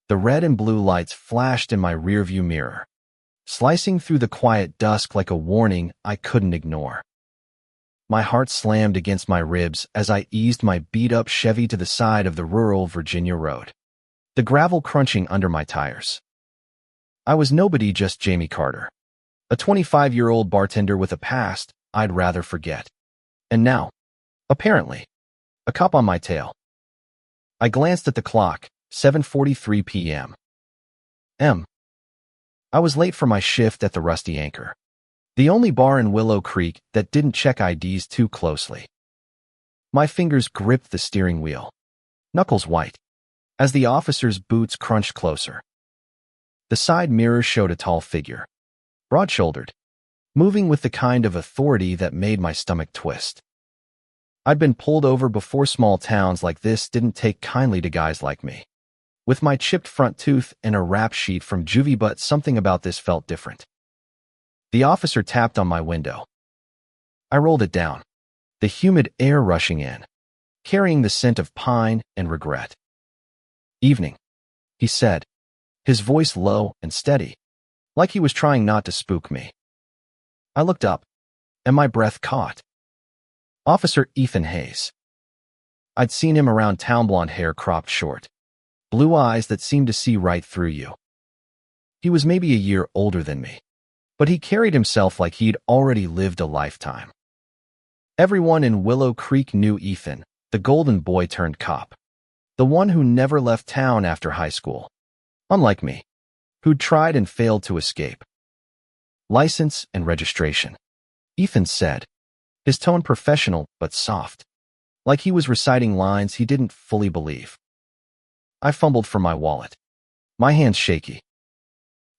The red and blue lights flashed in my rearview mirror, slicing through the quiet dusk like a warning I couldn't ignore. My heart slammed against my ribs as I eased my beat-up Chevy to the side of the rural Virginia road, the gravel crunching under my tires. I was nobody, just Jamie Carter, a 25-year-old bartender with a past I'd rather forget. And now, apparently, a cop on my tail. I glanced at the clock, 7:43 p.m. I was late for my shift at the Rusty Anchor, the only bar in Willow Creek that didn't check IDs too closely. My fingers gripped the steering wheel, knuckles white, as the officer's boots crunched closer. The side mirror showed a tall figure, broad-shouldered, moving with the kind of authority that made my stomach twist. I'd been pulled over before. Small towns like this didn't take kindly to guys like me. With my chipped front tooth and a rap sheet from juvie, but something about this felt different. The officer tapped on my window. I rolled it down, the humid air rushing in, carrying the scent of pine and regret. "Evening," he said, his voice low and steady, like he was trying not to spook me. I looked up, and my breath caught. Officer Ethan Hayes. I'd seen him around town, blonde hair cropped short, blue eyes that seemed to see right through you. He was maybe a year older than me, but he carried himself like he'd already lived a lifetime. Everyone in Willow Creek knew Ethan, the golden boy turned cop, the one who never left town after high school, unlike me, who'd tried and failed to escape. "License and registration," Ethan said, his tone professional but soft, like he was reciting lines he didn't fully believe. I fumbled for my wallet, my hands shaky.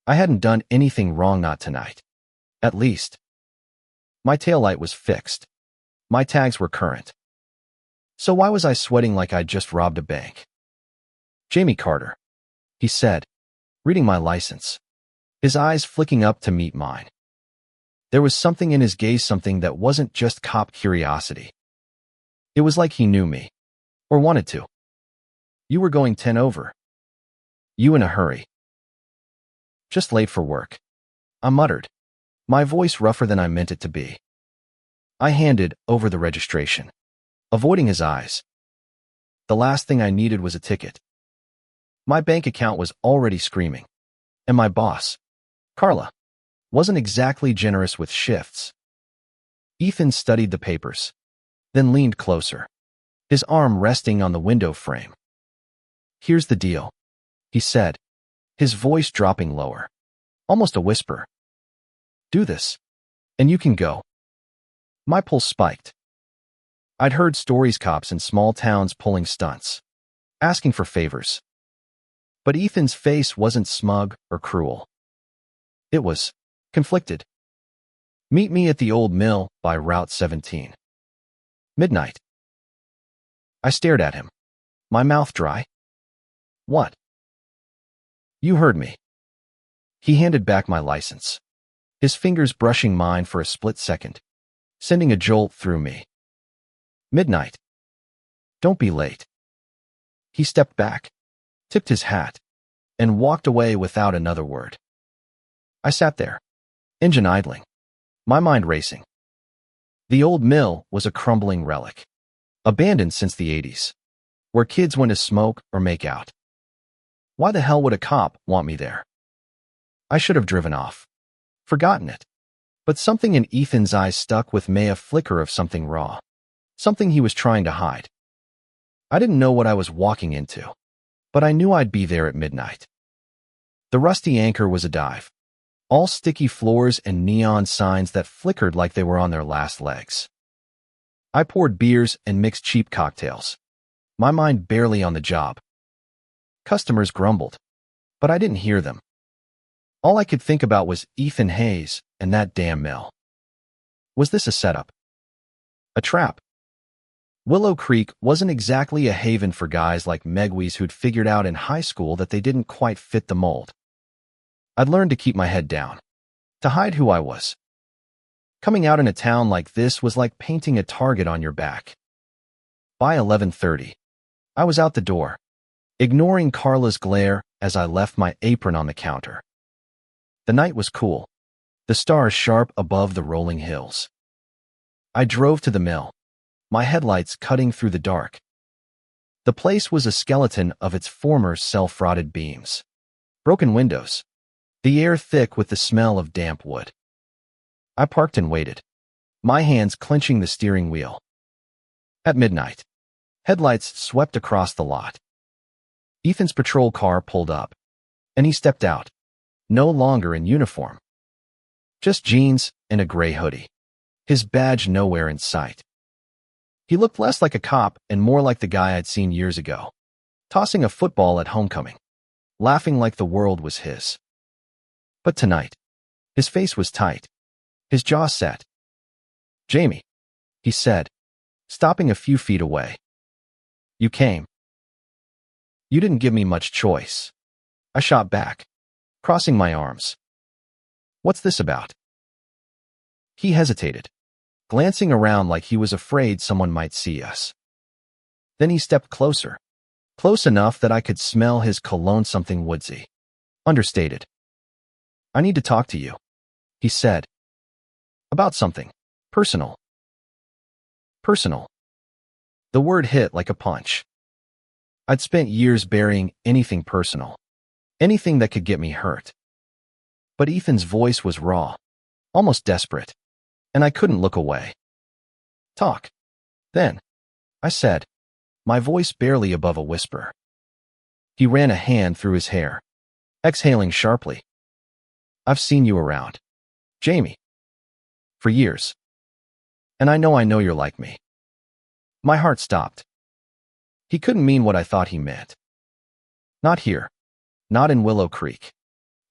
I hadn't done anything wrong, not tonight. At least. My taillight was fixed. My tags were current. So why was I sweating like I'd just robbed a bank? "Jamie Carter," he said, reading my license, his eyes flicking up to meet mine. There was something in his gaze, something that wasn't just cop curiosity. It was like he knew me, or wanted to. "You were going 10 over. You in a hurry?" "Just late for work," I muttered, my voice rougher than I meant it to be. I handed over the registration, avoiding his eyes. The last thing I needed was a ticket. My bank account was already screaming, and my boss, Carla, wasn't exactly generous with shifts. Ethan studied the papers, then leaned closer, his arm resting on the window frame. "Here's the deal," he said, his voice dropping lower, almost a whisper. "Do this, and you can go." My pulse spiked. I'd heard stories, cops in small towns pulling stunts, asking for favors. But Ethan's face wasn't smug or cruel. It was conflicted. "Meet me at the old mill by Route 17. Midnight." I stared at him, my mouth dry. "What?" "You heard me." He handed back my license, his fingers brushing mine for a split second, sending a jolt through me. "Midnight. Don't be late." He stepped back, tipped his hat, and walked away without another word. I sat there, engine idling, my mind racing. The old mill was a crumbling relic, abandoned since the 80s, where kids went to smoke or make out. Why the hell would a cop want me there? I should have driven off, forgotten it. But something in Ethan's eyes stuck with me, a flicker of something raw, something he was trying to hide. I didn't know what I was walking into, but I knew I'd be there at midnight. The Rusty Anchor was a dive, all sticky floors and neon signs that flickered like they were on their last legs. I poured beers and mixed cheap cocktails, my mind barely on the job. Customers grumbled, but I didn't hear them. All I could think about was Ethan Hayes and that damn mill. Was this a setup? A trap? Willow Creek wasn't exactly a haven for guys like Megwes who'd figured out in high school that they didn't quite fit the mold. I'd learned to keep my head down, to hide who I was. Coming out in a town like this was like painting a target on your back. By 11:30, I was out the door, ignoring Carla's glare as I left my apron on the counter. The night was cool, the stars sharp above the rolling hills. I drove to the mill, my headlights cutting through the dark. The place was a skeleton of its former self-rotted beams. Broken windows, the air thick with the smell of damp wood. I parked and waited, my hands clenching the steering wheel. At midnight, headlights swept across the lot. Ethan's patrol car pulled up, and he stepped out, no longer in uniform. Just jeans and a gray hoodie, his badge nowhere in sight. He looked less like a cop and more like the guy I'd seen years ago, tossing a football at homecoming, laughing like the world was his. But tonight, his face was tight, his jaw set. "Jamie," he said, stopping a few feet away. "You came. You didn't give me much choice." I shot back, crossing my arms. "What's this about?" He hesitated, glancing around like he was afraid someone might see us. Then he stepped closer, close enough that I could smell his cologne, something woodsy, understated. "I need to talk to you," he said. "About something. Personal." Personal. The word hit like a punch. I'd spent years burying anything personal, anything that could get me hurt. But Ethan's voice was raw, almost desperate, and I couldn't look away. "Talk, then," I said, my voice barely above a whisper. He ran a hand through his hair, exhaling sharply. "I've seen you around, Jamie, for years. And I know you're like me." My heart stopped. He couldn't mean what I thought he meant. "Not here. Not in Willow Creek.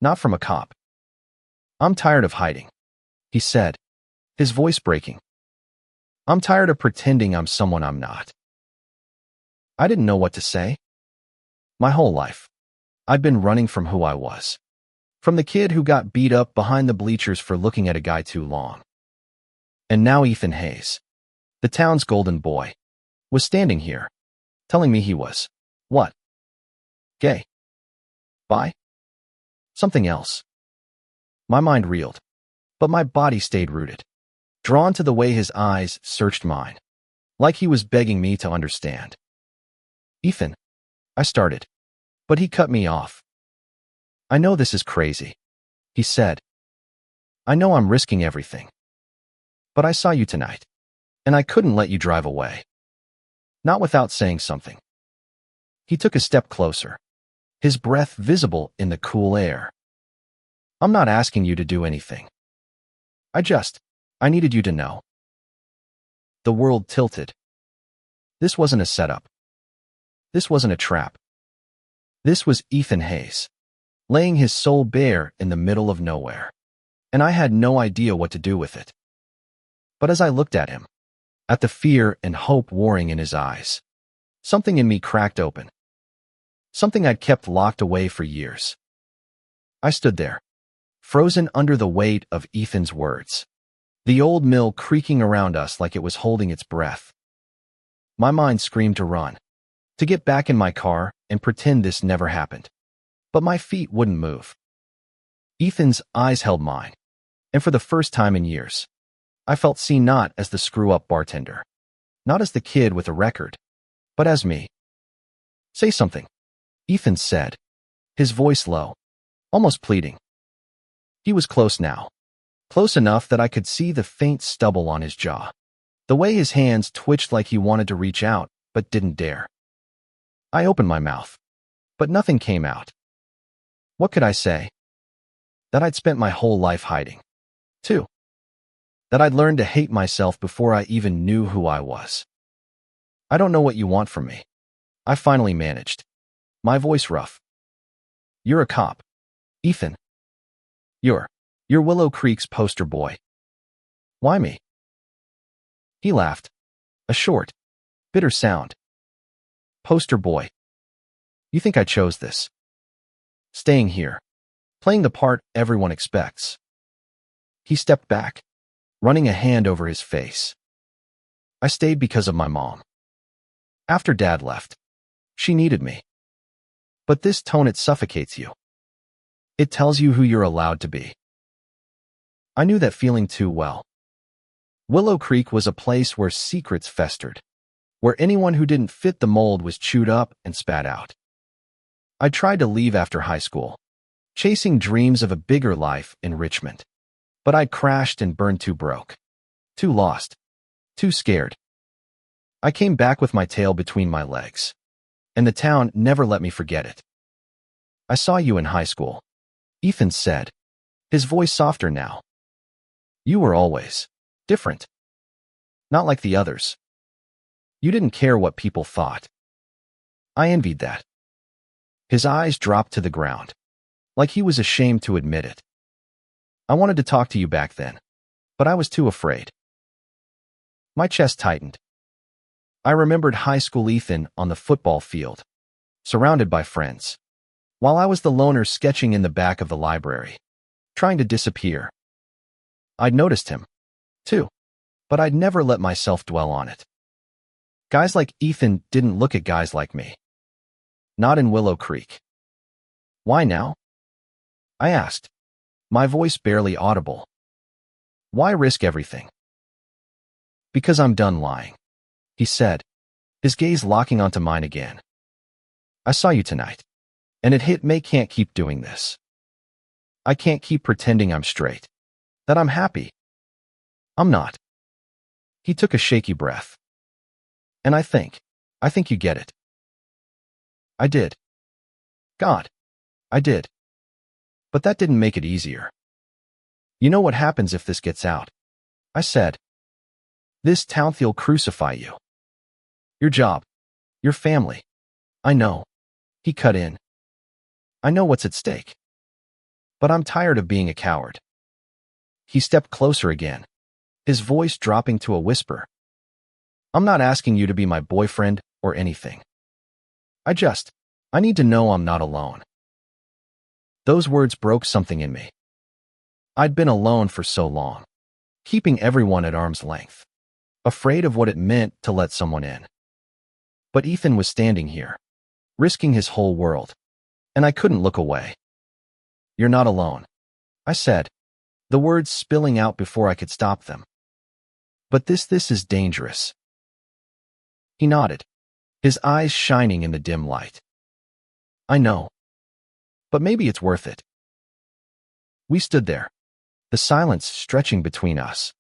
Not from a cop. I'm tired of hiding," he said, his voice breaking. "I'm tired of pretending I'm someone I'm not." I didn't know what to say. My whole life, I'd been running from who I was. From the kid who got beat up behind the bleachers for looking at a guy too long. And now Ethan Hayes, the town's golden boy, was standing here, telling me he was, what? Gay? Bi? Something else. My mind reeled, but my body stayed rooted, drawn to the way his eyes searched mine, like he was begging me to understand. "Ethan," I started, but he cut me off. "I know this is crazy," he said. "I know I'm risking everything. But I saw you tonight, and I couldn't let you drive away. Not without saying something." He took a step closer, his breath visible in the cool air. "I'm not asking you to do anything. I needed you to know." The world tilted. This wasn't a setup. This wasn't a trap. This was Ethan Hayes, laying his soul bare in the middle of nowhere, and I had no idea what to do with it. But as I looked at him, at the fear and hope warring in his eyes, something in me cracked open. Something I'd kept locked away for years. I stood there, frozen under the weight of Ethan's words, the old mill creaking around us like it was holding its breath. My mind screamed to run, to get back in my car and pretend this never happened. But my feet wouldn't move. Ethan's eyes held mine, and for the first time in years, I felt seen not as the screw-up bartender, not as the kid with a record, but as me. "Say something," Ethan said, his voice low, almost pleading. He was close now, close enough that I could see the faint stubble on his jaw, the way his hands twitched like he wanted to reach out but didn't dare. I opened my mouth, but nothing came out. What could I say? That I'd spent my whole life hiding, too. That I'd learned to hate myself before I even knew who I was. "I don't know what you want from me," I finally managed, my voice rough. "You're a cop, Ethan. You're Willow Creek's poster boy. Why me?" He laughed, a short, bitter sound. "Poster boy. You think I chose this? Staying here, playing the part everyone expects." He stepped back, running a hand over his face. "I stayed because of my mom. After Dad left, she needed me. But this tone, it suffocates you. It tells you who you're allowed to be. I knew that feeling too well. Willow Creek was a place where secrets festered, where anyone who didn't fit the mold was chewed up and spat out. I tried to leave after high school, chasing dreams of a bigger life in Richmond. But I crashed and burned too broke, too lost, too scared. I came back with my tail between my legs, and the town never let me forget it. I saw you in high school, Ethan said, his voice softer now. You were always different. Not like the others. You didn't care what people thought. I envied that. His eyes dropped to the ground, like he was ashamed to admit it. I wanted to talk to you back then, but I was too afraid. My chest tightened. I remembered high school Ethan on the football field, surrounded by friends, while I was the loner sketching in the back of the library, trying to disappear. I'd noticed him, too, but I'd never let myself dwell on it. Guys like Ethan didn't look at guys like me. Not in Willow Creek. Why now? I asked, my voice barely audible. Why risk everything? Because I'm done lying, he said, his gaze locking onto mine again. I saw you tonight, and it hit me. Can't keep doing this. I can't keep pretending I'm straight, that I'm happy. I'm not. He took a shaky breath. And I think you get it. I did. God, I did. But that didn't make it easier. You know what happens if this gets out? I said. This town'll crucify you. Your job. Your family. I know. He cut in. I know what's at stake. But I'm tired of being a coward. He stepped closer again, his voice dropping to a whisper. I'm not asking you to be my boyfriend or anything. I need to know I'm not alone. Those words broke something in me. I'd been alone for so long, keeping everyone at arm's length, afraid of what it meant to let someone in. But Ethan was standing here, risking his whole world, and I couldn't look away. You're not alone, I said, the words spilling out before I could stop them. But this is dangerous. He nodded, his eyes shining in the dim light. I know. But maybe it's worth it. We stood there, the silence stretching between us,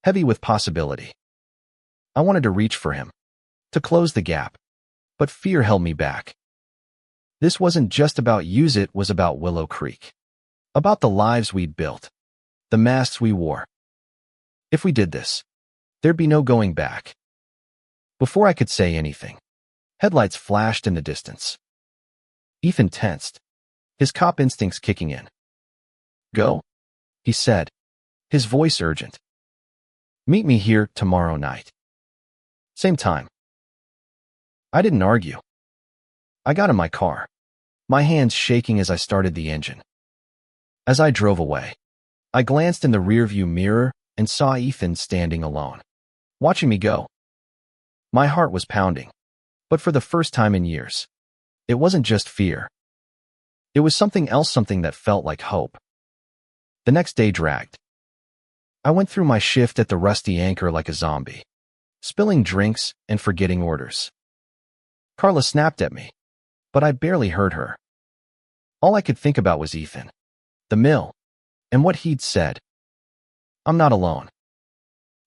heavy with possibility. I wanted to reach for him, to close the gap, but fear held me back. This wasn't just about Use It, was about Willow Creek, about the lives we'd built, the masks we wore. If we did this, there'd be no going back. Before I could say anything, headlights flashed in the distance. Ethan tensed, his cop instincts kicking in. Go, he said, his voice urgent. Meet me here tomorrow night. Same time. I didn't argue. I got in my car, my hands shaking as I started the engine. As I drove away, I glanced in the rearview mirror and saw Ethan standing alone, watching me go. My heart was pounding, but for the first time in years, it wasn't just fear. It was something else, something that felt like hope. The next day dragged. I went through my shift at the Rusty Anchor like a zombie, spilling drinks and forgetting orders. Carla snapped at me, but I barely heard her. All I could think about was Ethan, the mill, and what he'd said. I'm not alone.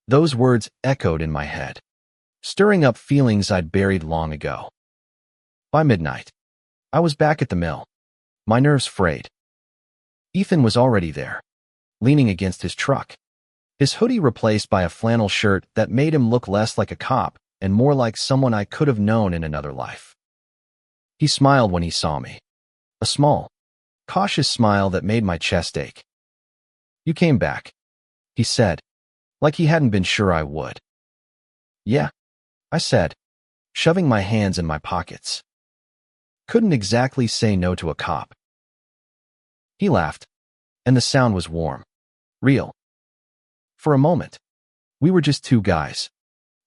Those words echoed in my head, stirring up feelings I'd buried long ago. By midnight, I was back at the mill, my nerves frayed. Ethan was already there, leaning against his truck, his hoodie replaced by a flannel shirt that made him look less like a cop and more like someone I could have known in another life. He smiled when he saw me, a small, cautious smile that made my chest ache. You came back, he said, like he hadn't been sure I would. Yeah, I said, shoving my hands in my pockets. Couldn't exactly say no to a cop. He laughed, and the sound was warm, real. For a moment, we were just two guys,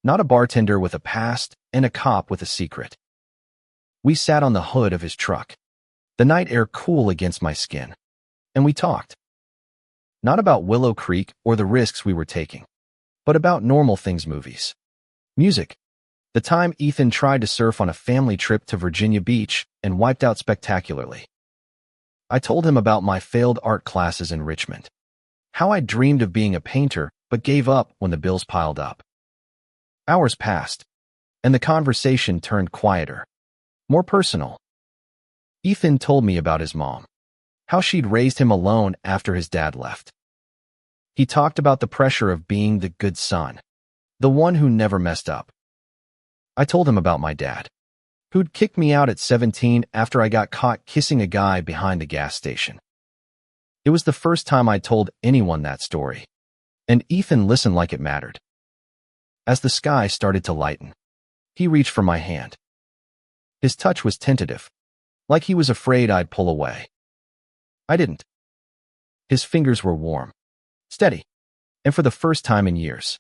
not a bartender with a past and a cop with a secret. We sat on the hood of his truck, the night air cool against my skin, and we talked. Not about Willow Creek or the risks we were taking, but about normal things: movies, music, the time Ethan tried to surf on a family trip to Virginia Beach and wiped out spectacularly. I told him about my failed art classes in Richmond, how I dreamed of being a painter but gave up when the bills piled up. Hours passed, and the conversation turned quieter, more personal. Ethan told me about his mom, how she'd raised him alone after his dad left. He talked about the pressure of being the good son, the one who never messed up. I told him about my dad, who'd kicked me out at 17 after I got caught kissing a guy behind the gas station. It was the first time I told anyone that story, and Ethan listened like it mattered. As the sky started to lighten, he reached for my hand. His touch was tentative, like he was afraid I'd pull away. I didn't. His fingers were warm, steady, and for the first time in years,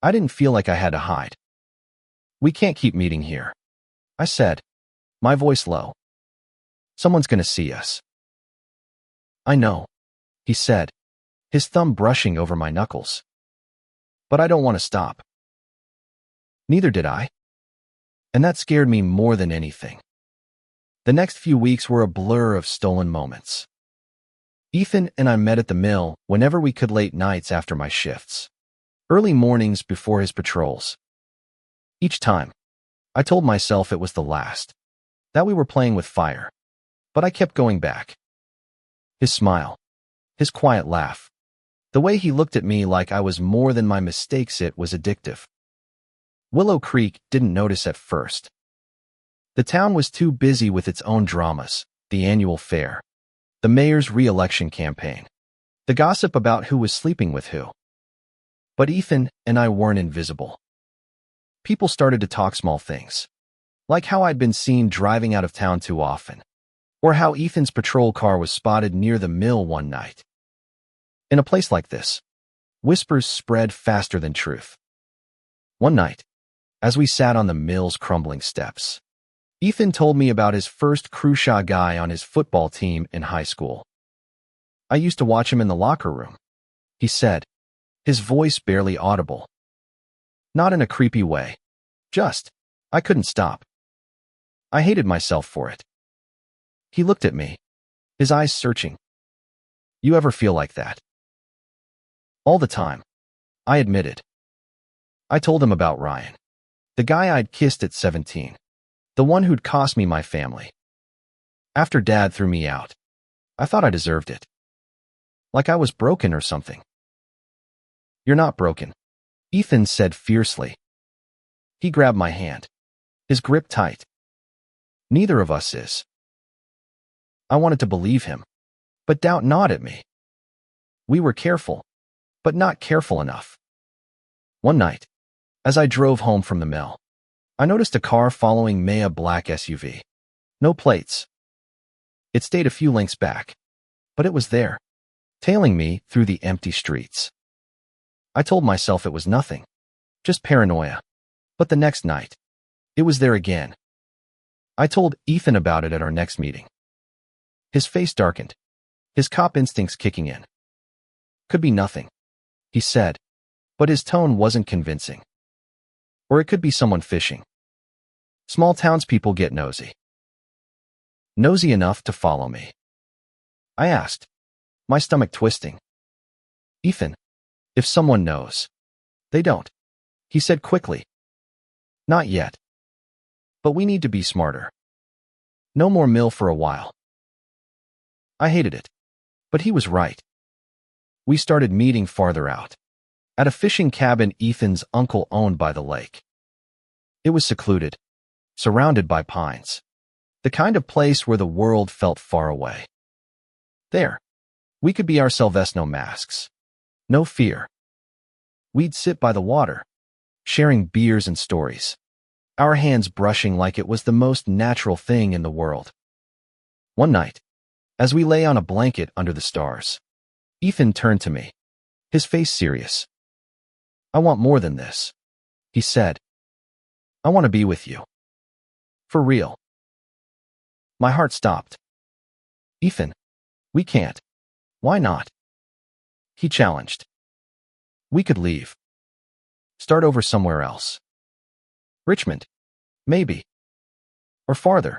I didn't feel like I had to hide. "We can't keep meeting here," I said, my voice low. "Someone's gonna see us." "I know," he said, his thumb brushing over my knuckles. "But I don't want to stop." Neither did I. And that scared me more than anything. The next few weeks were a blur of stolen moments. Ethan and I met at the mill whenever we could, late nights after my shifts, early mornings before his patrols. Each time, I told myself it was the last, that we were playing with fire, but I kept going back. His smile, his quiet laugh, the way he looked at me like I was more than my mistakes, it was addictive. Willow Creek didn't notice at first. The town was too busy with its own dramas: the annual fair, the mayor's re-election campaign, the gossip about who was sleeping with who. But Ethan and I weren't invisible. People started to talk small things, like how I'd been seen driving out of town too often, or how Ethan's patrol car was spotted near the mill one night. In a place like this, whispers spread faster than truth. One night, as we sat on the mill's crumbling steps, Ethan told me about his first Crusha guy on his football team in high school. "I used to watch him in the locker room," he said, his voice barely audible. Not in a creepy way. Just, I couldn't stop. I hated myself for it. He looked at me, his eyes searching. "You ever feel like that?" "All the time," I admitted. I told him about Ryan, the guy I'd kissed at 17, the one who'd cost me my family. After Dad threw me out, I thought I deserved it. Like I was broken or something. "You're not broken," Ethan said fiercely. He grabbed my hand, his grip tight. "Neither of us is." I wanted to believe him, but doubt gnawed at me. We were careful, but not careful enough. One night, as I drove home from the mill, I noticed a car following Miah, black SUV. No plates. It stayed a few lengths back, but it was there, tailing me through the empty streets. I told myself it was nothing, just paranoia. But the next night, it was there again. I told Ethan about it at our next meeting. His face darkened, his cop instincts kicking in. "Could be nothing," he said, but his tone wasn't convincing. "Or it could be someone fishing. Small townspeople get nosy." "Nosy enough to follow me?" I asked, my stomach twisting. "Ethan, if someone knows." "They don't," he said quickly. "Not yet. But we need to be smarter. No more mill for a while." I hated it, but he was right. We started meeting farther out, at a fishing cabin Ethan's uncle owned by the lake. It was secluded, surrounded by pines, the kind of place where the world felt far away. There, we could be ourselves, no masks, no fear. We'd sit by the water, sharing beers and stories, our hands brushing like it was the most natural thing in the world. One night, as we lay on a blanket under the stars, Ethan turned to me, his face serious. "I want more than this," he said. "I want to be with you. For real." My heart stopped. Ethan, we can't. Why not? He challenged. We could leave. Start over somewhere else. Richmond. Maybe. Or farther.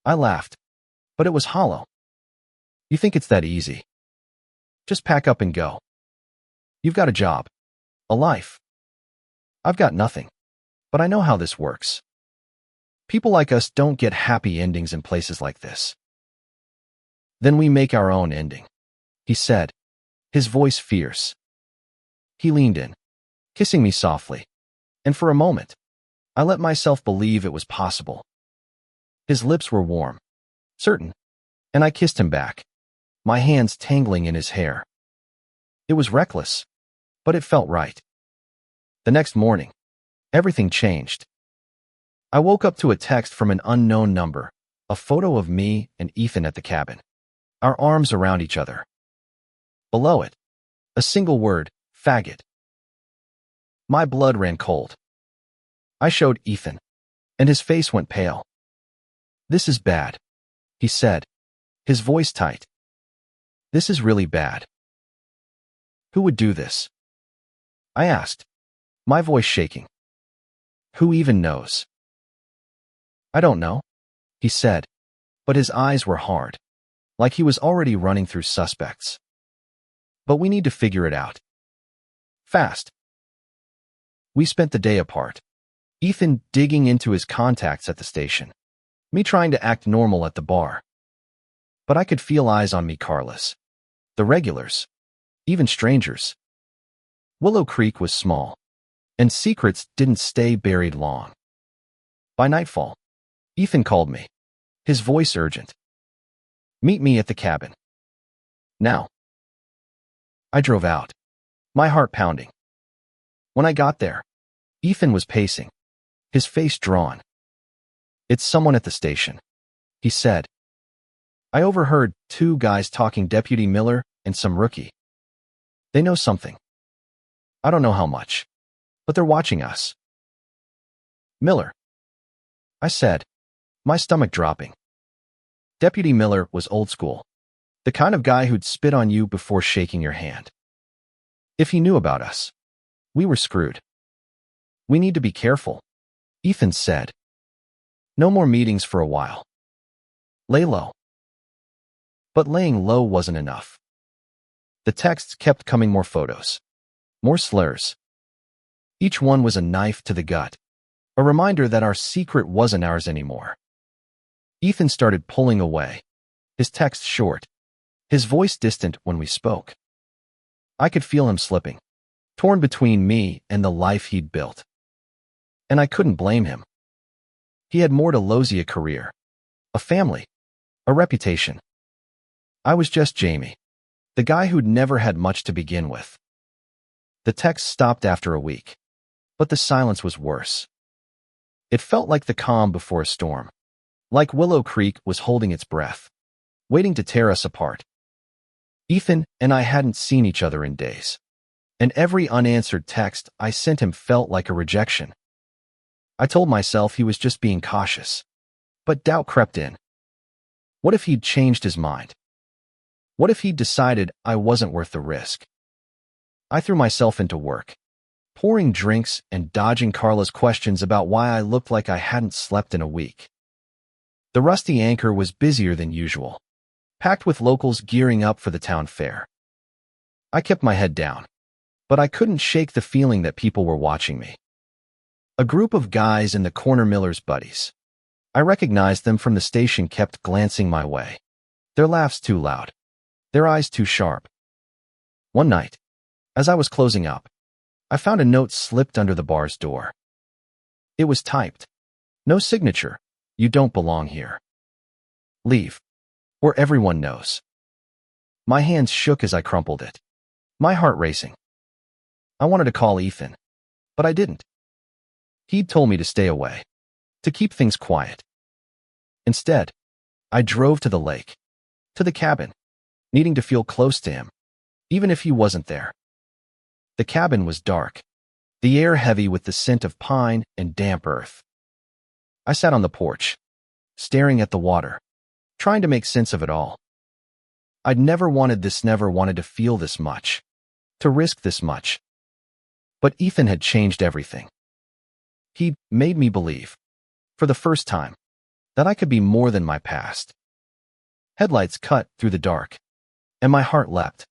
I laughed, but it was hollow. You think it's that easy? Just pack up and go. You've got a job. A life. I've got nothing. But I know how this works. People like us don't get happy endings in places like this. Then we make our own ending, he said, his voice fierce. He leaned in, kissing me softly, and for a moment, I let myself believe it was possible. His lips were warm, certain, and I kissed him back, my hands tangling in his hair. It was reckless, but it felt right. The next morning, everything changed. I woke up to a text from an unknown number, a photo of me and Ethan at the cabin, our arms around each other. Below it, a single word, faggot. My blood ran cold. I showed Ethan, and his face went pale. This is bad, he said, his voice tight. This is really bad. Who would do this? I asked, my voice shaking. Who even knows? I don't know, he said, but his eyes were hard, like he was already running through suspects. But we need to figure it out. Fast. We spent the day apart, Ethan digging into his contacts at the station, me trying to act normal at the bar. But I could feel eyes on me, Carlos. The regulars, even strangers. Willow Creek was small, and secrets didn't stay buried long. By nightfall, Ethan called me, his voice urgent. Meet me at the cabin. Now. I drove out, my heart pounding. When I got there, Ethan was pacing, his face drawn. It's someone at the station, he said. I overheard two guys talking, Deputy Miller and some rookie. They know something. I don't know how much, but they're watching us. Miller, I said, my stomach dropping. Deputy Miller was old school, the kind of guy who'd spit on you before shaking your hand. If he knew about us, we were screwed. We need to be careful, Ethan said. No more meetings for a while. Lay low. But laying low wasn't enough. The texts kept coming, more photos, more slurs. Each one was a knife to the gut, a reminder that our secret wasn't ours anymore. Ethan started pulling away, his text short, his voice distant when we spoke. I could feel him slipping, torn between me and the life he'd built. And I couldn't blame him. He had more to lose: a career, a family, a reputation. I was just Jamie, the guy who'd never had much to begin with. The text stopped after a week, but the silence was worse. It felt like the calm before a storm, like Willow Creek was holding its breath, waiting to tear us apart. Ethan and I hadn't seen each other in days, and every unanswered text I sent him felt like a rejection. I told myself he was just being cautious, but doubt crept in. What if he'd changed his mind? What if he'd decided I wasn't worth the risk? I threw myself into work, pouring drinks and dodging Carla's questions about why I looked like I hadn't slept in a week. The Rusty Anchor was busier than usual, packed with locals gearing up for the town fair. I kept my head down, but I couldn't shake the feeling that people were watching me. A group of guys in the corner, Miller's buddies. I recognized them from the station, kept glancing my way. Their laughs too loud, their eyes too sharp. One night, as I was closing up, I found a note slipped under the bar's door. It was typed. No signature. You don't belong here. Leave, or everyone knows. My hands shook as I crumpled it, my heart racing. I wanted to call Ethan, but I didn't. He'd told me to stay away, to keep things quiet. Instead, I drove to the lake, to the cabin, needing to feel close to him, even if he wasn't there. The cabin was dark, the air heavy with the scent of pine and damp earth. I sat on the porch, staring at the water, trying to make sense of it all. I'd never wanted to feel this much, to risk this much. But Ethan had changed everything. He made me believe, for the first time, that I could be more than my past. Headlights cut through the dark, and my heart leapt,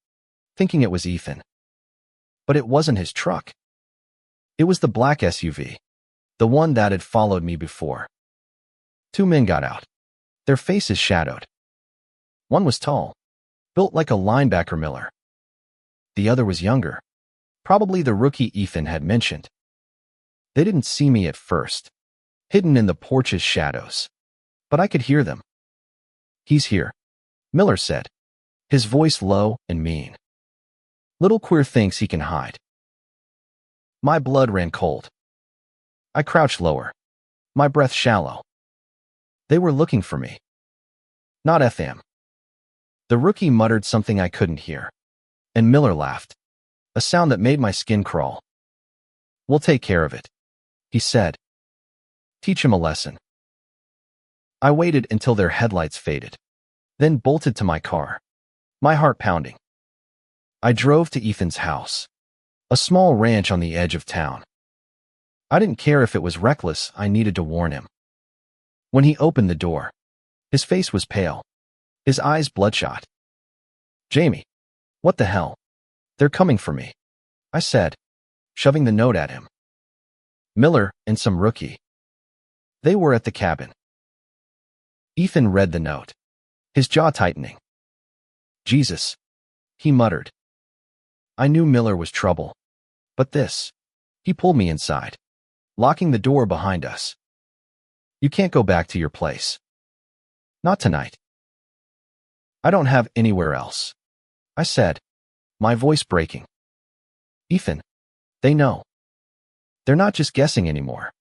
thinking it was Ethan. But it wasn't his truck. It was the black SUV, the one that had followed me before. Two men got out, their faces shadowed. One was tall, built like a linebacker Miller. The other was younger, probably the rookie Ethan had mentioned. They didn't see me at first, hidden in the porch's shadows, but I could hear them. "He's here," Miller said, his voice low and mean. "Little queer thinks he can hide." My blood ran cold. I crouched lower, my breath shallow. They were looking for me. Not FM. The rookie muttered something I couldn't hear, and Miller laughed, a sound that made my skin crawl. "We'll take care of it," he said. "Teach him a lesson." I waited until their headlights faded, then bolted to my car, my heart pounding. I drove to Ethan's house, a small ranch on the edge of town. I didn't care if it was reckless, I needed to warn him. When he opened the door, his face was pale, his eyes bloodshot. "Jamie, what the hell? They're coming for me," I said, shoving the note at him. "Miller and some rookie. They were at the cabin." Ethan read the note, his jaw tightening. "Jesus," he muttered. I knew Miller was trouble, but this. He pulled me inside, locking the door behind us. "You can't go back to your place. Not tonight." "I don't have anywhere else," I said, my voice breaking. "Ethan, they know. They're not just guessing anymore."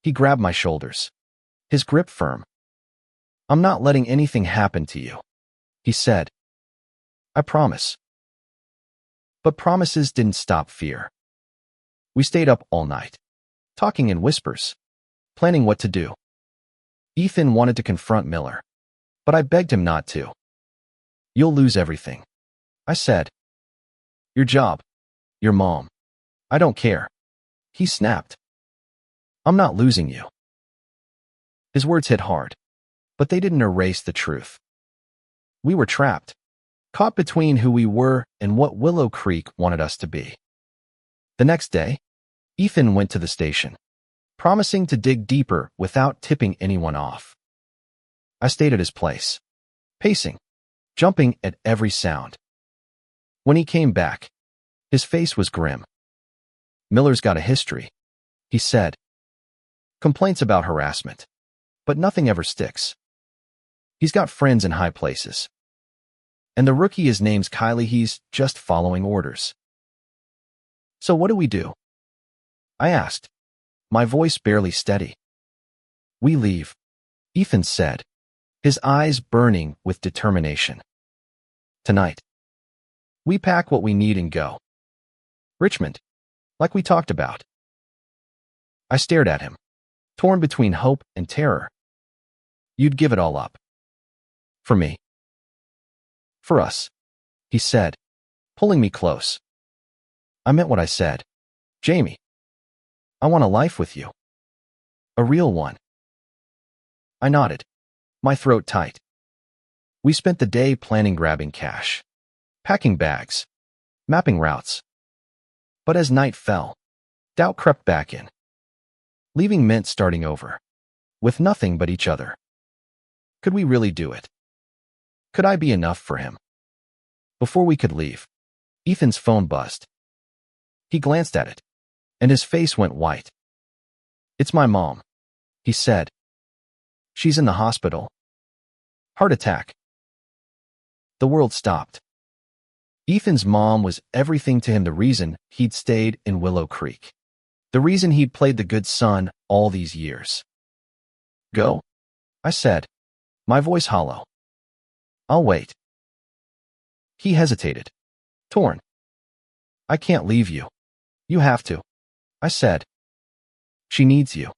He grabbed my shoulders, his grip firm. "I'm not letting anything happen to you," he said. "I promise." But promises didn't stop fear. We stayed up all night, talking in whispers, planning what to do. Ethan wanted to confront Miller, but I begged him not to. "You'll lose everything," I said. "Your job, your mom. I don't care." He snapped. "I'm not losing you." His words hit hard, but they didn't erase the truth. We were trapped, caught between who we were and what Willow Creek wanted us to be. The next day, Ethan went to the station, promising to dig deeper without tipping anyone off. I stayed at his place, pacing, jumping at every sound. When he came back, his face was grim. "Miller's got a history," he said. "Complaints about harassment, but nothing ever sticks. He's got friends in high places. And the rookie is named Kylie, he's just following orders." "So what do we do?" I asked, my voice barely steady. "We leave," Ethan said, his eyes burning with determination. "Tonight. We pack what we need and go. Richmond, like we talked about." I stared at him, torn between hope and terror. "You'd give it all up. For me." "For us," he said, pulling me close. I meant what I said. "Jamie, I want a life with you. A real one." I nodded, my throat tight. We spent the day planning, grabbing cash, packing bags, mapping routes. But as night fell, doubt crept back in. Leaving meant starting over, with nothing but each other. Could we really do it? Could I be enough for him? Before we could leave, Ethan's phone buzzed. He glanced at it, and his face went white. "It's my mom," he said. "She's in the hospital. Heart attack." The world stopped. Ethan's mom was everything to him, the reason he'd stayed in Willow Creek, the reason he'd played the good son all these years. "Go," I said, my voice hollow. "I'll wait." He hesitated, torn. "I can't leave you. You have to," I said. "She needs you."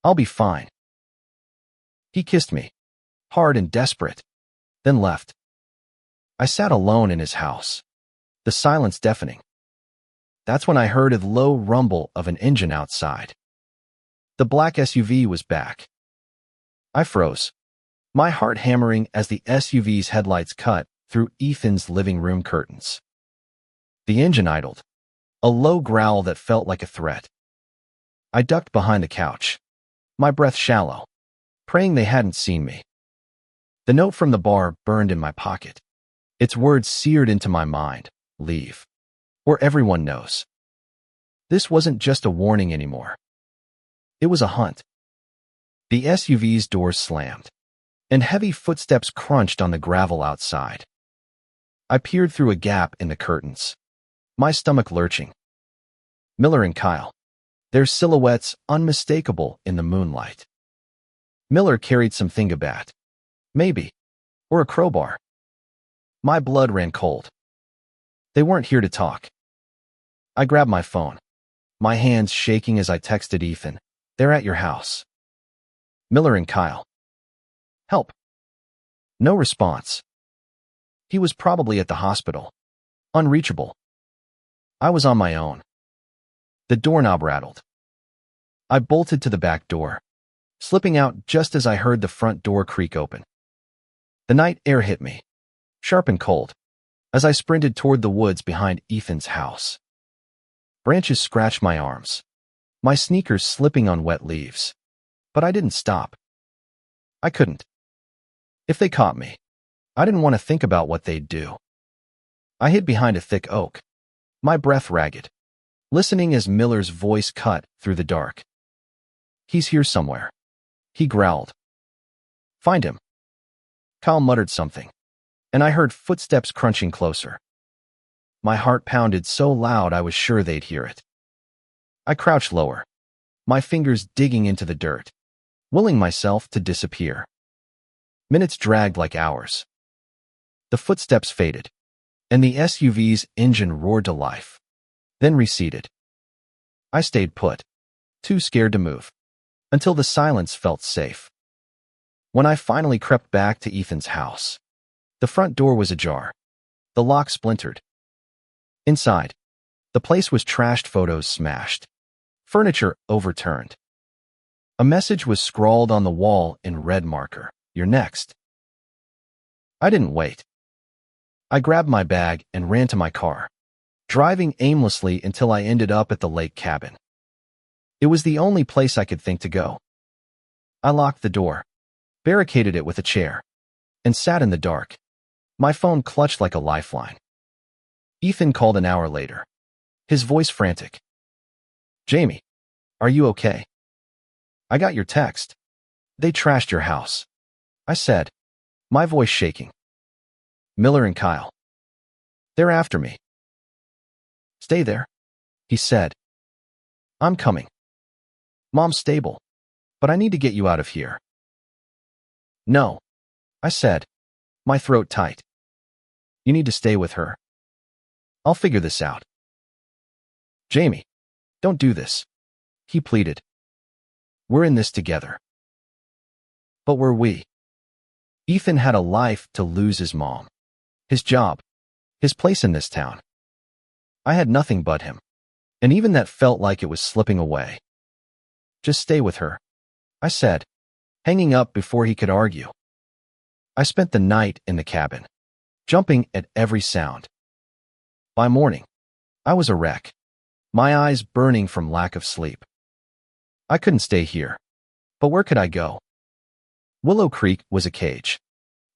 "I'll be fine." He kissed me, hard and desperate, then left. I sat alone in his house, the silence deafening. That's when I heard a low rumble of an engine outside. The black SUV was back. I froze, my heart hammering as the SUV's headlights cut through Ethan's living room curtains. The engine idled, a low growl that felt like a threat. I ducked behind the couch, my breath shallow, praying they hadn't seen me. The note from the bar burned in my pocket, its words seared into my mind. Leave, or everyone knows. This wasn't just a warning anymore. It was a hunt. The SUV's doors slammed, and heavy footsteps crunched on the gravel outside. I peered through a gap in the curtains, my stomach lurching. Miller and Kyle, their silhouettes unmistakable in the moonlight. Miller carried some thingabat, maybe, or a crowbar. My blood ran cold. They weren't here to talk. I grabbed my phone, my hands shaking as I texted Ethan, "They're at your house." Miller and Kyle. Help. No response. He was probably at the hospital. Unreachable. I was on my own. The doorknob rattled. I bolted to the back door, slipping out just as I heard the front door creak open. The night air hit me, sharp and cold, as I sprinted toward the woods behind Ethan's house. Branches scratched my arms, my sneakers slipping on wet leaves. But I didn't stop. I couldn't. If they caught me, I didn't want to think about what they'd do. I hid behind a thick oak, my breath ragged, listening as Miller's voice cut through the dark. "He's here somewhere," he growled. "Find him." Kyle muttered something, and I heard footsteps crunching closer. My heart pounded so loud I was sure they'd hear it. I crouched lower, my fingers digging into the dirt, willing myself to disappear. Minutes dragged like hours. The footsteps faded, and the SUV's engine roared to life, then receded. I stayed put, too scared to move, until the silence felt safe. When I finally crept back to Ethan's house, the front door was ajar, the lock splintered. Inside, the place was trashed, photos smashed, furniture overturned. A message was scrawled on the wall in red marker, "You're next." I didn't wait. I grabbed my bag and ran to my car, driving aimlessly until I ended up at the lake cabin. It was the only place I could think to go. I locked the door, barricaded it with a chair, and sat in the dark, my phone clutched like a lifeline. Ethan called an hour later, his voice frantic. "Jamie, are you okay? I got your text. They trashed your house," I said, my voice shaking. "Miller and Kyle. They're after me." "Stay there," he said. "I'm coming. Mom's stable, but I need to get you out of here." "No," I said, my throat tight. "You need to stay with her. I'll figure this out." "Jamie, don't do this," he pleaded. "We're in this together." But were we? Ethan had a life to lose, his mom, his job, his place in this town. I had nothing but him, and even that felt like it was slipping away. "Just stay with her," I said, hanging up before he could argue. I spent the night in the cabin, jumping at every sound. By morning, I was a wreck, my eyes burning from lack of sleep. I couldn't stay here, but where could I go? Willow Creek was a cage,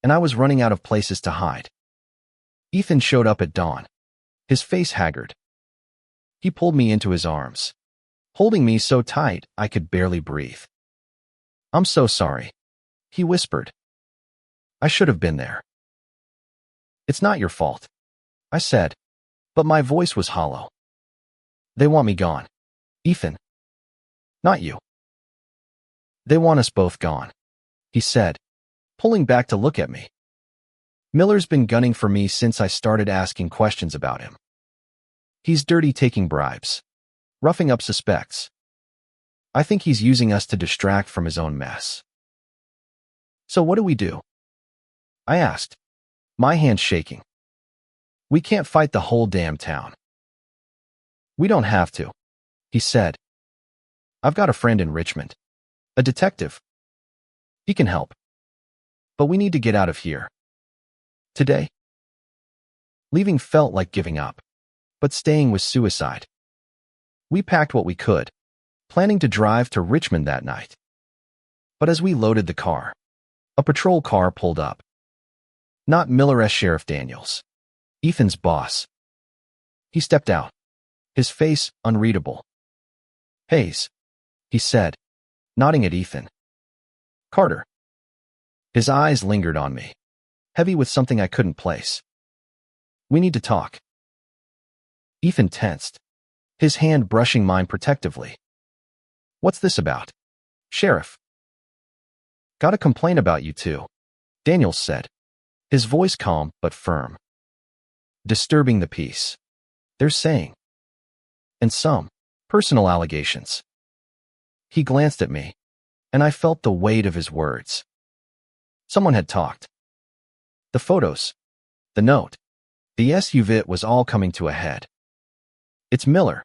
and I was running out of places to hide. Ethan showed up at dawn, his face haggard. He pulled me into his arms, holding me so tight I could barely breathe. "I'm so sorry," he whispered. "I should have been there." "It's not your fault," I said, but my voice was hollow. "They want me gone, Ethan. Not you." "They want us both gone," he said, pulling back to look at me. "Miller's been gunning for me since I started asking questions about him. He's dirty, taking bribes, roughing up suspects. I think he's using us to distract from his own mess." So what do we do? I asked, my hands shaking. We can't fight the whole damn town. We don't have to, he said. I've got a friend in Richmond, a detective. He can help. But we need to get out of here. Today? Leaving felt like giving up, but staying was suicide. We packed what we could, planning to drive to Richmond that night. But as we loaded the car, a patrol car pulled up. Not Miller Sheriff Daniels, Ethan's boss. He stepped out, his face unreadable. Hayes, he said, nodding at Ethan. Carter. His eyes lingered on me, heavy with something I couldn't place. We need to talk. Ethan tensed, his hand brushing mine protectively. What's this about? Sheriff. Got a complaint about you two, Daniels said, his voice calm but firm. Disturbing the peace, they're saying. And some personal allegations. He glanced at me, and I felt the weight of his words. Someone had talked. The photos, the note, the SUV was all coming to a head. It's Miller,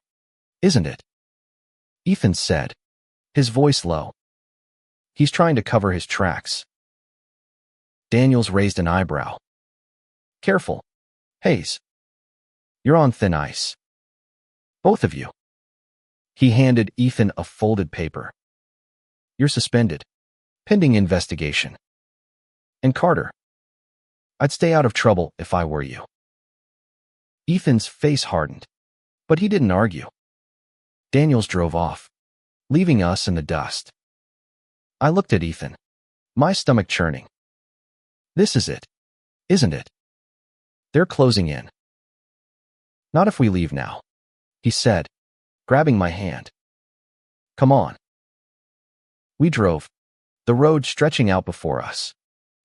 isn't it? Ethan said, his voice low. He's trying to cover his tracks. Daniels raised an eyebrow. Careful, Hayes. You're on thin ice. Both of you. He handed Ethan a folded paper. You're suspended, pending investigation. And Carter, I'd stay out of trouble if I were you. Ethan's face hardened, but he didn't argue. Daniels drove off, leaving us in the dust. I looked at Ethan, my stomach churning. This is it, isn't it? They're closing in. Not if we leave now, he said, grabbing my hand. Come on. We drove, the road stretching out before us,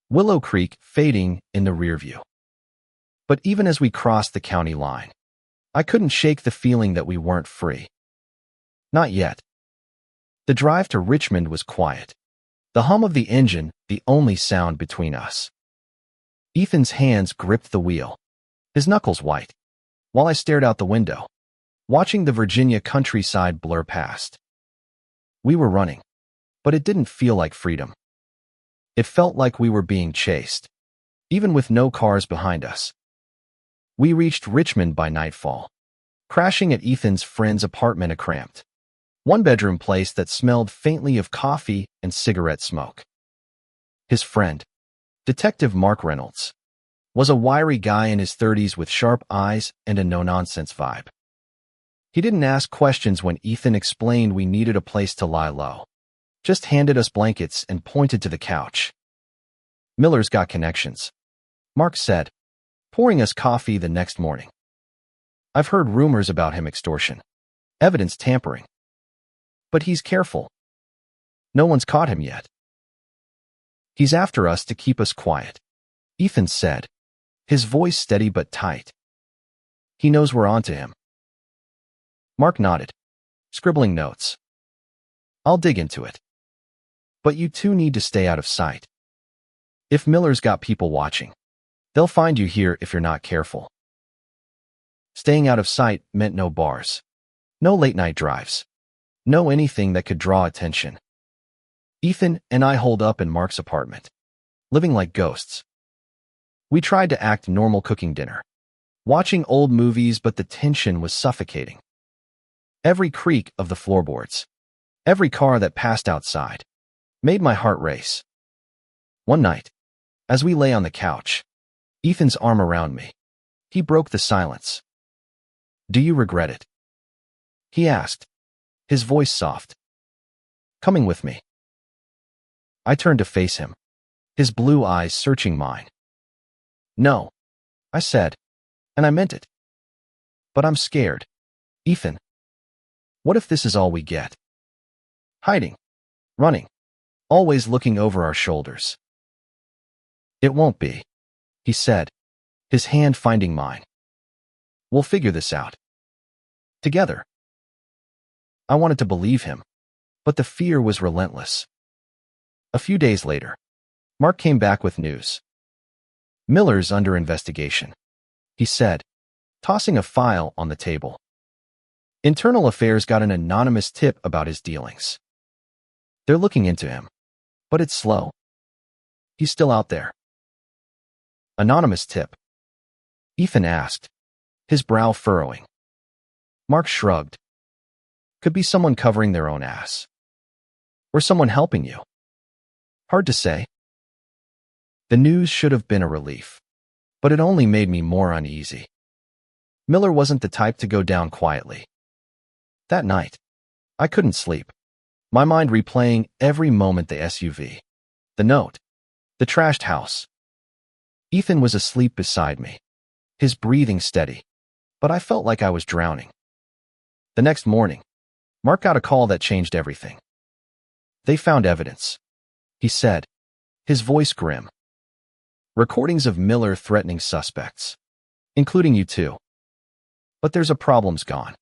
Willow Creek fading in the rear view. But even as we crossed the county line, I couldn't shake the feeling that we weren't free. Not yet. The drive to Richmond was quiet, the hum of the engine the only sound between us. Ethan's hands gripped the wheel, his knuckles white, while I stared out the window, watching the Virginia countryside blur past. We were running, but it didn't feel like freedom. It felt like we were being chased, even with no cars behind us. We reached Richmond by nightfall, crashing at Ethan's friend's apartment, a cramped, one-bedroom place that smelled faintly of coffee and cigarette smoke. His friend, Detective Mark Reynolds, was a wiry guy in his 30s with sharp eyes and a no-nonsense vibe. He didn't ask questions when Ethan explained we needed a place to lie low, just handed us blankets and pointed to the couch. Miller's got connections, Mark said, pouring us coffee the next morning. I've heard rumors about him extortion, evidence tampering. But he's careful. No one's caught him yet. He's after us to keep us quiet, Ethan said, his voice steady but tight. He knows we're onto him. Mark nodded, scribbling notes. I'll dig into it. But you two need to stay out of sight. If Miller's got people watching, they'll find you here if you're not careful. Staying out of sight meant no bars, no late-night drives, no anything that could draw attention. Ethan and I holed up in Mark's apartment, living like ghosts. We tried to act normal cooking dinner, watching old movies, but the tension was suffocating. Every creak of the floorboards, every car that passed outside, made my heart race. One night, as we lay on the couch, Ethan's arm around me, he broke the silence. Do you regret it? He asked, his voice soft. Coming with me. I turned to face him, his blue eyes searching mine. No, I said, and I meant it. But I'm scared. Ethan, what if this is all we get? Hiding, running, always looking over our shoulders. It won't be, he said, his hand finding mine. We'll figure this out. Together. I wanted to believe him, but the fear was relentless. A few days later, Mark came back with news. Miller's under investigation, he said, tossing a file on the table. Internal Affairs got an anonymous tip about his dealings. They're looking into him, but it's slow. He's still out there. Anonymous tip? Ethan asked, his brow furrowing. Mark shrugged. Could be someone covering their own ass. Or someone helping you. Hard to say. The news should have been a relief, but it only made me more uneasy. Miller wasn't the type to go down quietly. That night, I couldn't sleep, my mind replaying every moment: the SUV, the note, the trashed house. Ethan was asleep beside me, his breathing steady, but I felt like I was drowning. The next morning, Mark got a call that changed everything. They found evidence, he said, his voice grim. Recordings of Miller threatening suspects, including you two. But there's a problem's gone.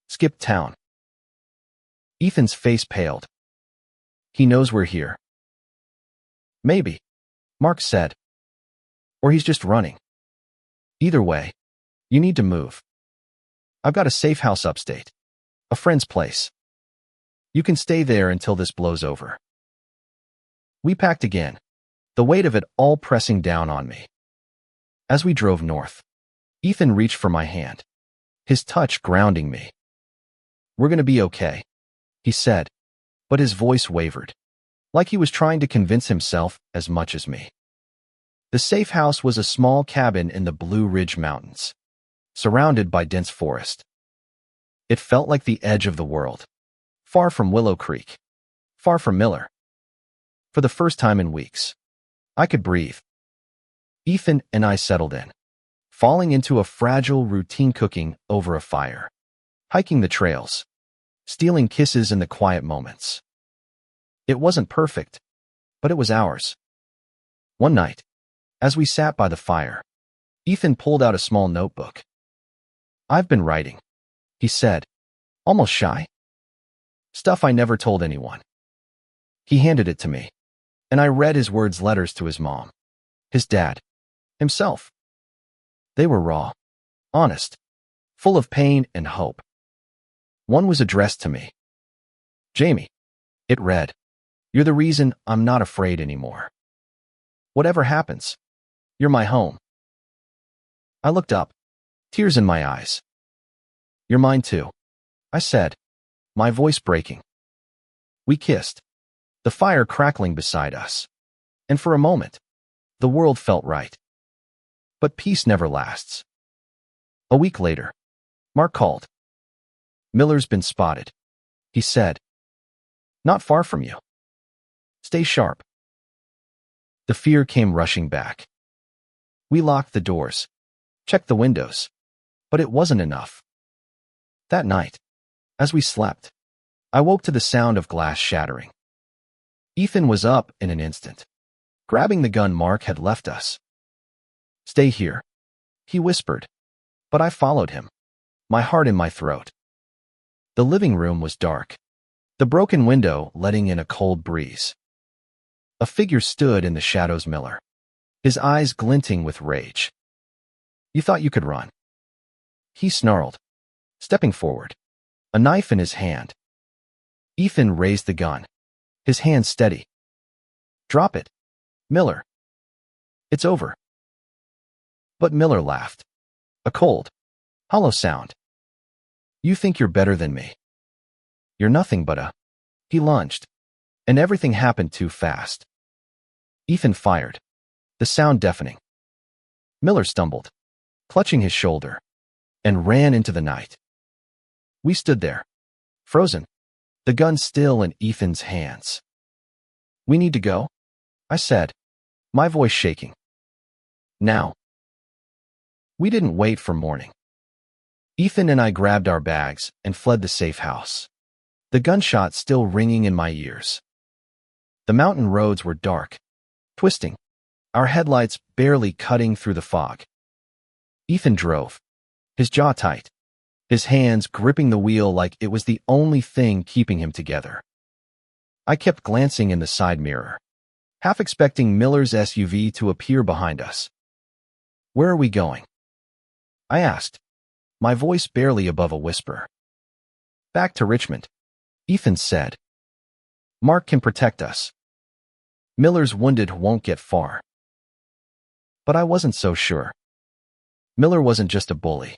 Skip town. Ethan's face paled. He knows we're here. Maybe, Mark said. Or he's just running. Either way, you need to move. I've got a safe house upstate, a friend's place. You can stay there until this blows over. We packed again, the weight of it all pressing down on me. As we drove north, Ethan reached for my hand, his touch grounding me. We're gonna be okay, he said, but his voice wavered, like he was trying to convince himself as much as me. The safe house was a small cabin in the Blue Ridge Mountains, surrounded by dense forest. It felt like the edge of the world, far from Willow Creek, far from Miller. For the first time in weeks, I could breathe. Ethan and I settled in, falling into a fragile routine, cooking over a fire, hiking the trails, stealing kisses in the quiet moments. It wasn't perfect, but it was ours. One night, as we sat by the fire, Ethan pulled out a small notebook. I've been writing, he said, almost shy. Stuff I never told anyone. He handed it to me, and I read his words: letters to his mom, his dad, himself. They were raw, honest, full of pain and hope. One was addressed to me. Jamie, it read, you're the reason I'm not afraid anymore. Whatever happens, you're my home. I looked up, tears in my eyes. You're mine too, I said, my voice breaking. We kissed, the fire crackling beside us, and for a moment, the world felt right. But peace never lasts. A week later, Mark called. Miller's been spotted, he said. Not far from you. Stay sharp. The fear came rushing back. We locked the doors, checked the windows, but it wasn't enough. That night, as we slept, I woke to the sound of glass shattering. Ethan was up in an instant, grabbing the gun Mark had left us. Stay here, he whispered, but I followed him, my heart in my throat. The living room was dark, the broken window letting in a cold breeze. A figure stood in the shadows: Miller, his eyes glinting with rage. You thought you could run? He snarled, stepping forward, a knife in his hand. Ethan raised the gun, his hand steady. Drop it, Miller. It's over. But Miller laughed, a cold, hollow sound. You think you're better than me. You're nothing but a... He lunged, and everything happened too fast. Ethan fired, the sound deafening. Miller stumbled, clutching his shoulder, and ran into the night. We stood there, frozen, the gun still in Ethan's hands. We need to go, I said, my voice shaking. Now. We didn't wait for morning. Ethan and I grabbed our bags and fled the safe house, the gunshot still ringing in my ears. The mountain roads were dark, twisting, our headlights barely cutting through the fog. Ethan drove, his jaw tight, his hands gripping the wheel like it was the only thing keeping him together. I kept glancing in the side mirror, half expecting Miller's SUV to appear behind us. "Where are we going?" I asked, my voice barely above a whisper. "Back to Richmond," Ethan said. "Mark can protect us. Miller's wounded won't get far." But I wasn't so sure. Miller wasn't just a bully.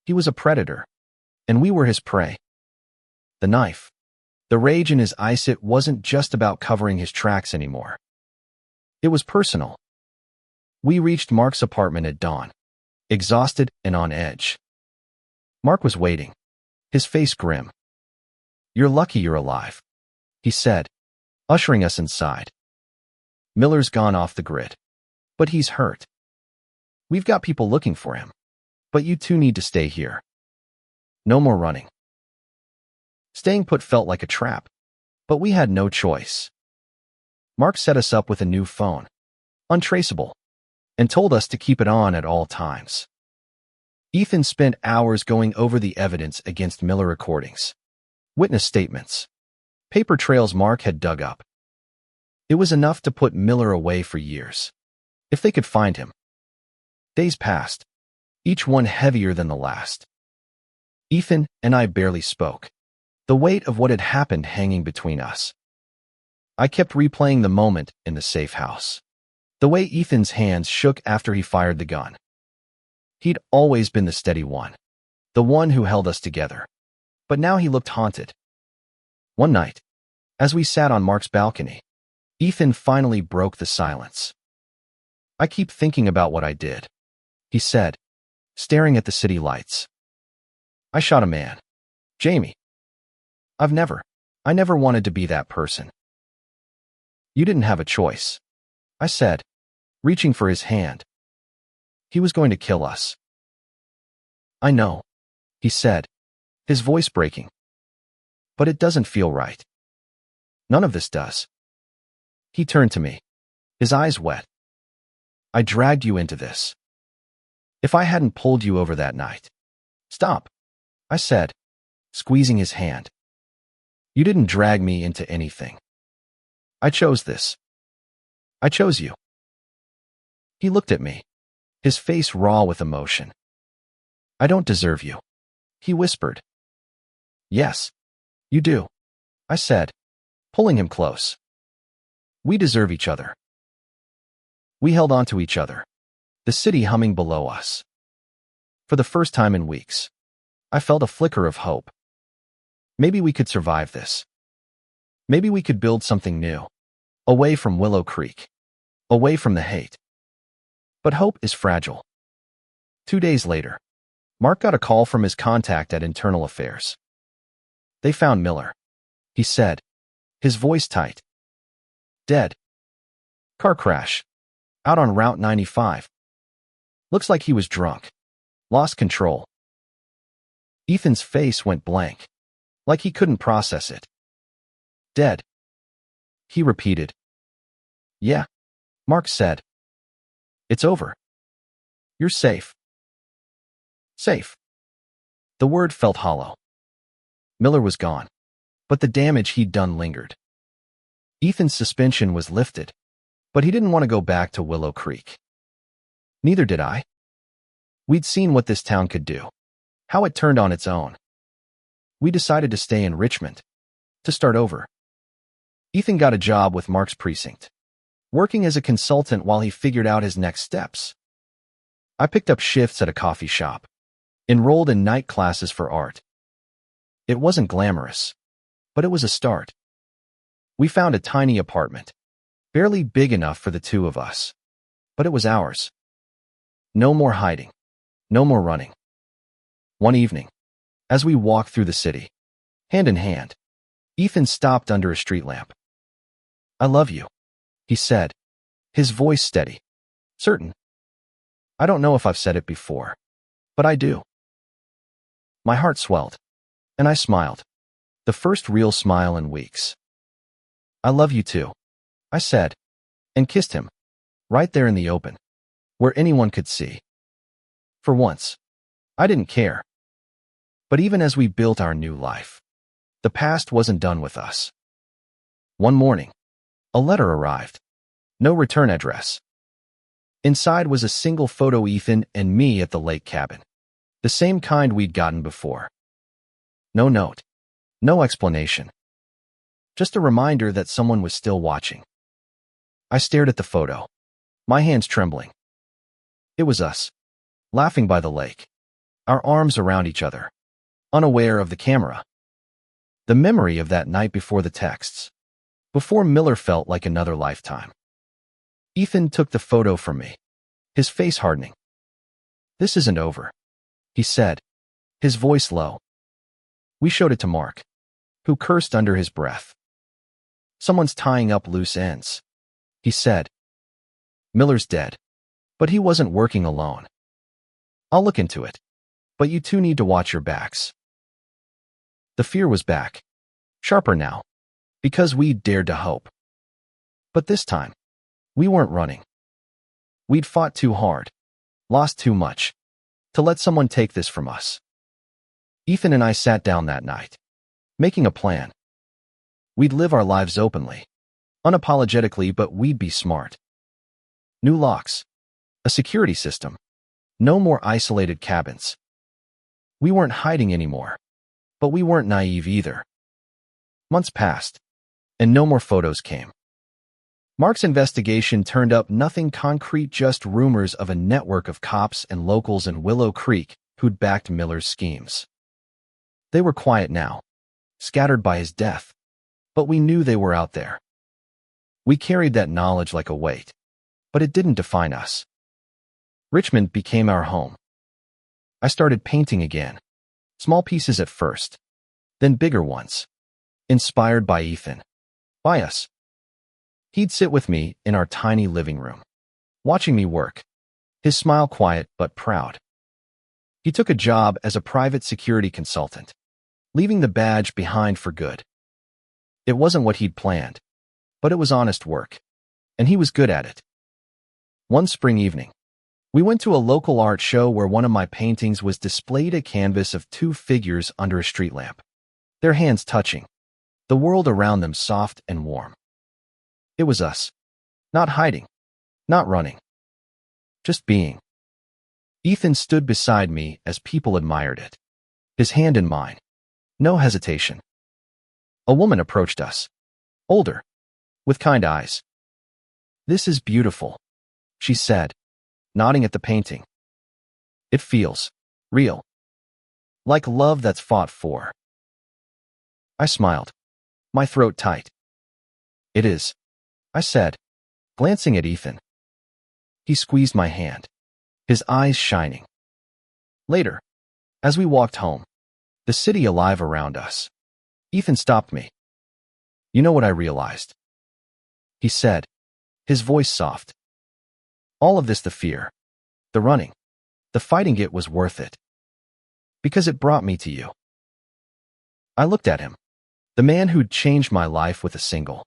He was a predator, and we were his prey. The knife, the rage in his eyes, it wasn't just about covering his tracks anymore. It was personal. We reached Mark's apartment at dawn, exhausted and on edge. Mark was waiting, his face grim. "You're lucky you're alive," he said, ushering us inside. "Miller's gone off the grid, but he's hurt. We've got people looking for him, but you two need to stay here. No more running." Staying put felt like a trap, but we had no choice. Mark set us up with a new phone, untraceable, and told us to keep it on at all times. Ethan spent hours going over the evidence against Miller: recordings, witness statements, paper trails Mark had dug up. It was enough to put Miller away for years, if they could find him. Days passed, each one heavier than the last. Ethan and I barely spoke, the weight of what had happened hanging between us. I kept replaying the moment in the safe house, the way Ethan's hands shook after he fired the gun. He'd always been the steady one, the one who held us together, but now he looked haunted. One night, as we sat on Mark's balcony, Ethan finally broke the silence. "I keep thinking about what I did," he said, staring at the city lights. "I shot a man, Jamie. I never wanted to be that person." "You didn't have a choice," I said, reaching for his hand. "He was going to kill us." "I know," he said, his voice breaking. "But it doesn't feel right. None of this does." He turned to me, his eyes wet. "I dragged you into this. If I hadn't pulled you over that night—" "Stop," I said, squeezing his hand. "You didn't drag me into anything. I chose this. I chose you." He looked at me, his face raw with emotion. "I don't deserve you," he whispered. "Yes, you do," I said, pulling him close. "We deserve each other." We held on to each other, the city humming below us. For the first time in weeks, I felt a flicker of hope. Maybe we could survive this. Maybe we could build something new, away from Willow Creek, away from the hate. But hope is fragile. 2 days later, Mark got a call from his contact at Internal Affairs. "They found Miller," he said, his voice tight. "Dead. Car crash. Out on Route 95. Looks like he was drunk. Lost control." Ethan's face went blank, like he couldn't process it. "Dead," he repeated. "Yeah," Mark said. "It's over. You're safe." Safe. The word felt hollow. Miller was gone, but the damage he'd done lingered. Ethan's suspension was lifted, but he didn't want to go back to Willow Creek. Neither did I. We'd seen what this town could do, how it turned on its own. We decided to stay in Richmond, to start over. Ethan got a job with Mark's precinct, working as a consultant while he figured out his next steps. I picked up shifts at a coffee shop, enrolled in night classes for art. It wasn't glamorous, but it was a start. We found a tiny apartment, barely big enough for the two of us, but it was ours. No more hiding, no more running. One evening, as we walked through the city, hand in hand, Ethan stopped under a street lamp. "I love you," he said, his voice steady, certain. I don't know if I've said it before, but I do. My heart swelled, and I smiled, the first real smile in weeks. "I love you too," I said, and kissed him, right there in the open, where anyone could see. For once, I didn't care. But even as we built our new life, the past wasn't done with us. One morning, a letter arrived. No return address. Inside was a single photo: Ethan and me at the lake cabin. The same kind we'd gotten before. No note. No explanation. Just a reminder that someone was still watching. I stared at the photo, my hands trembling. It was us, laughing by the lake, our arms around each other, unaware of the camera. The memory of that night before the texts, before Miller felt like another lifetime. Ethan took the photo from me, his face hardening. "This isn't over," he said, his voice low. We showed it to Mark, who cursed under his breath. "Someone's tying up loose ends," he said. "Miller's dead, but he wasn't working alone. I'll look into it, but you two need to watch your backs." The fear was back, sharper now, because we'd dared to hope. But this time, we weren't running. We'd fought too hard, lost too much, to let someone take this from us. Ethan and I sat down that night, making a plan. We'd live our lives openly, unapologetically, but we'd be smart. New locks, a security system, no more isolated cabins. We weren't hiding anymore, but we weren't naive either. Months passed, and no more photos came. Mark's investigation turned up nothing concrete, just rumors of a network of cops and locals in Willow Creek who'd backed Miller's schemes. They were quiet now, scattered by his death, but we knew they were out there. We carried that knowledge like a weight, but it didn't define us. Richmond became our home. I started painting again, small pieces at first, then bigger ones, inspired by Ethan, by us. He'd sit with me in our tiny living room, watching me work, his smile quiet but proud. He took a job as a private security consultant, leaving the badge behind for good. It wasn't what he'd planned, but it was honest work, and he was good at it. One spring evening, we went to a local art show where one of my paintings was displayed, a canvas of two figures under a street lamp, their hands touching, the world around them soft and warm. It was us, not hiding, not running, just being. Ethan stood beside me as people admired it, his hand in mine, no hesitation. A woman approached us, older, with kind eyes. "This is beautiful," she said, nodding at the painting. "It feels real, like love that's fought for." I smiled, my throat tight. "It is," I said, glancing at Ethan. He squeezed my hand, his eyes shining. Later, as we walked home, the city alive around us, Ethan stopped me. "You know what I realized?" he said, his voice soft. "All of this, the fear, the running, the fighting, it was worth it. Because it brought me to you." I looked at him, the man who'd changed my life with a single,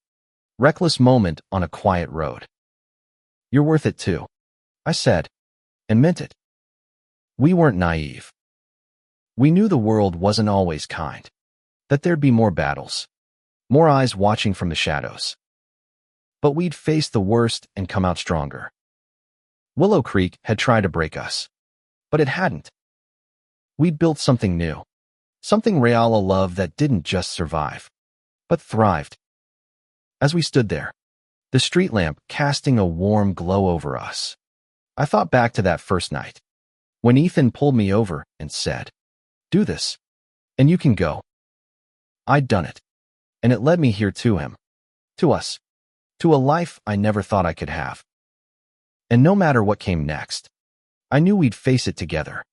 reckless moment on a quiet road. "You're worth it too," I said, and meant it. We weren't naive. We knew the world wasn't always kind, that there'd be more battles, more eyes watching from the shadows. But we'd face the worst and come out stronger. Willow Creek had tried to break us, but it hadn't. We'd built something new, something real, a love that didn't just survive, but thrived. As we stood there, the street lamp casting a warm glow over us, I thought back to that first night, when Ethan pulled me over and said, "Do this, and you can go." I'd done it, and it led me here to him, to us, to a life I never thought I could have. And no matter what came next, I knew we'd face it together.